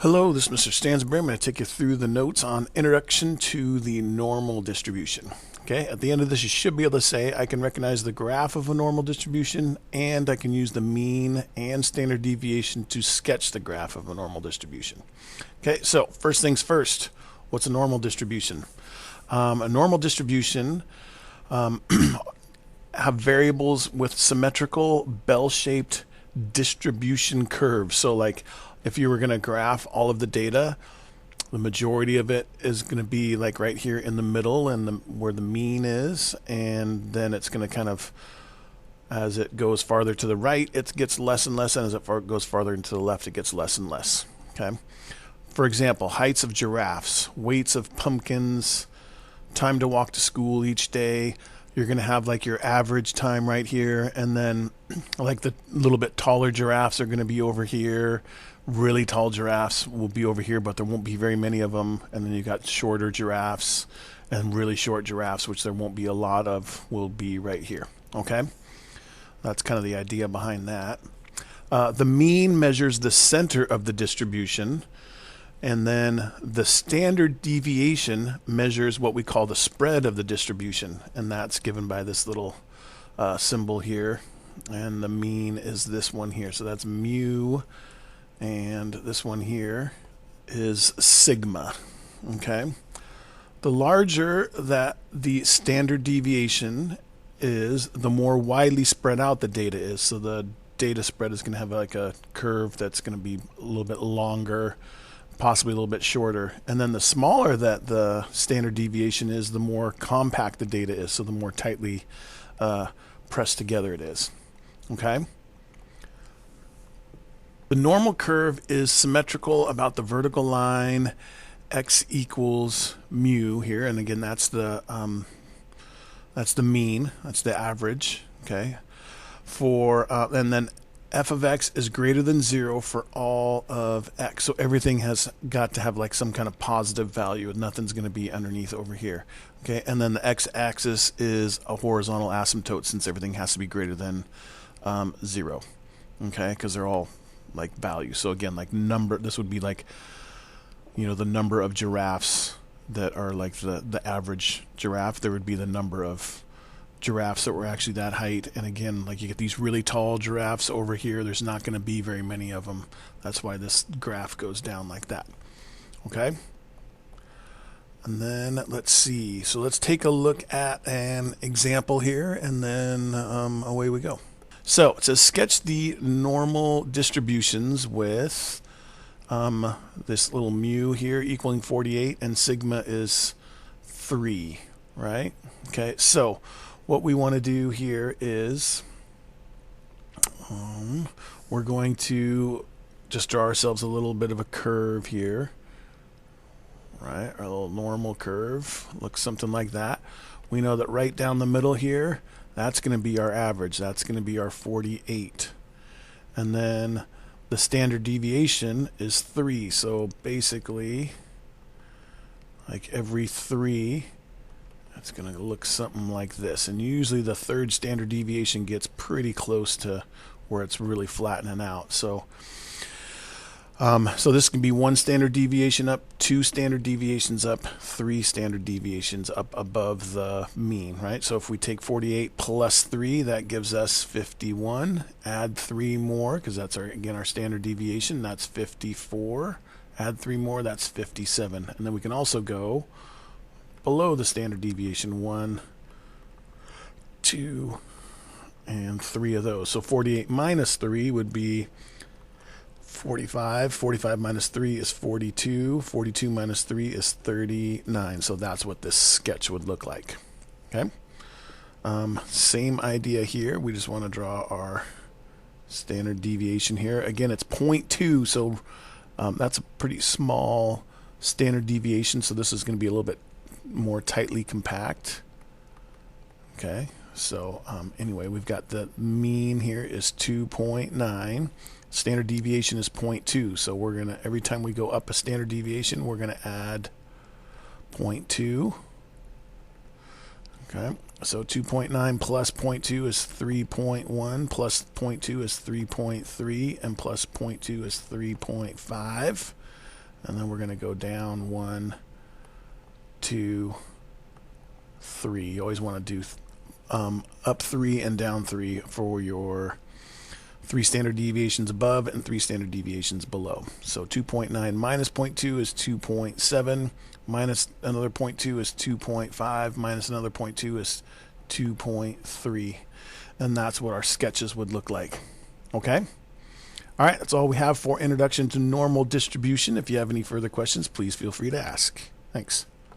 Hello, this is Mr. Stansbury. I'm going to take you through the notes on Introduction to the Normal Distribution. Okay, at the end of this, you should be able to say, I can recognize the graph of a normal distribution, and I can use the mean and standard deviation to sketch the graph of a normal distribution. Okay, so first things first, what's a normal distribution? A normal distribution have variables with symmetrical bell-shaped distribution curves. So like if you were going to graph all of the data, the majority of it is going to be like right here in the middle and where the mean is, and then it's going to kind of, as it goes farther to the right, it gets less and less, and as it goes farther into the left, it gets less and less. Okay. For example, heights of giraffes, weights of pumpkins, time to walk to school each day. You're going to have like your average time right here, and then like the little bit taller giraffes are going to be over here. Really tall giraffes will be over here, but there won't be very many of them. And then you got shorter giraffes and really short giraffes, which there won't be a lot of, will be right here. Okay? That's kind of the idea behind that. The mean measures the center of the distribution, and then the standard deviation measures what we call the spread of the distribution, and that's given by this little symbol here. And the mean is this one here. So that's mu, and this one here is sigma. Okay? The larger that the standard deviation is, the more widely spread out the data is. So the data spread is going to have like a curve that's going to be a little bit longer, possibly a little bit shorter. And then the smaller that the standard deviation is, the more compact the data is, so the more tightly pressed together it is. Okay? The normal curve is symmetrical about the vertical line, x equals mu here, and again that's the mean, that's the average. Okay, for and then f of x is greater than 0 for all of x. So everything has got to have like some kind of positive value. Nothing's going to be underneath over here. Okay, and then the x-axis is a horizontal asymptote since everything has to be greater than 0. Okay, because they're all like value. So again, like number, this would be like, you know, the number of giraffes that are like the average giraffe. There would be the number of giraffes that were actually that height. And again, like you get these really tall giraffes over here, there's not going to be very many of them. That's why this graph goes down like that. Okay? And then let's see. So let's take a look at an example here, and then away we go. So it says sketch the normal distributions with this little mu here equaling 48, and sigma is 3, right? Okay, so what we want to do here is we're going to just draw ourselves a little bit of a curve here, right? Our little normal curve looks something like that. We know that right down the middle here, that's going to be our average. That's going to be our 48. And then the standard deviation is 3. So basically, like every 3, it's going to look something like this. And usually the third standard deviation gets pretty close to where it's really flattening out. So this can be 1 standard deviation up, 2 standard deviations up, 3 standard deviations up above the mean, right? So if we take 48 plus 3, that gives us 51. Add 3 more, because that's again our standard deviation, that's 54. Add 3 more, that's 57. And then we can also go below the standard deviation, 1, 2, and 3 of those. So 48 minus 3 would be 45. 45 minus 3 is 42. 42 minus 3 is 39. So that's what this sketch would look like. Okay. Same idea here. We just want to draw our standard deviation here. Again, it's 0.2. So that's a pretty small standard deviation. So this is going to be a little bit more tightly compact. Okay. So anyway, we've got the mean here is 2.9. Standard deviation is 0.2, so we're going to, every time we go up a standard deviation, we're going to add 0.2. Okay, so 2.9 plus 0.2 is 3.1, plus 0.2 is 3.3, and plus 0.2 is 3.5. And then we're going to go down 1, 2, 3. You always want to do up 3 and down 3 for your 3 standard deviations above and 3 standard deviations below. So 2.9 minus 0.2 is 2.7, minus another 0.2 is 2.5, minus another 0.2 is 2.3. And that's what our sketches would look like. Okay? All right, that's all we have for Introduction to Normal Distribution. If you have any further questions, please feel free to ask. Thanks.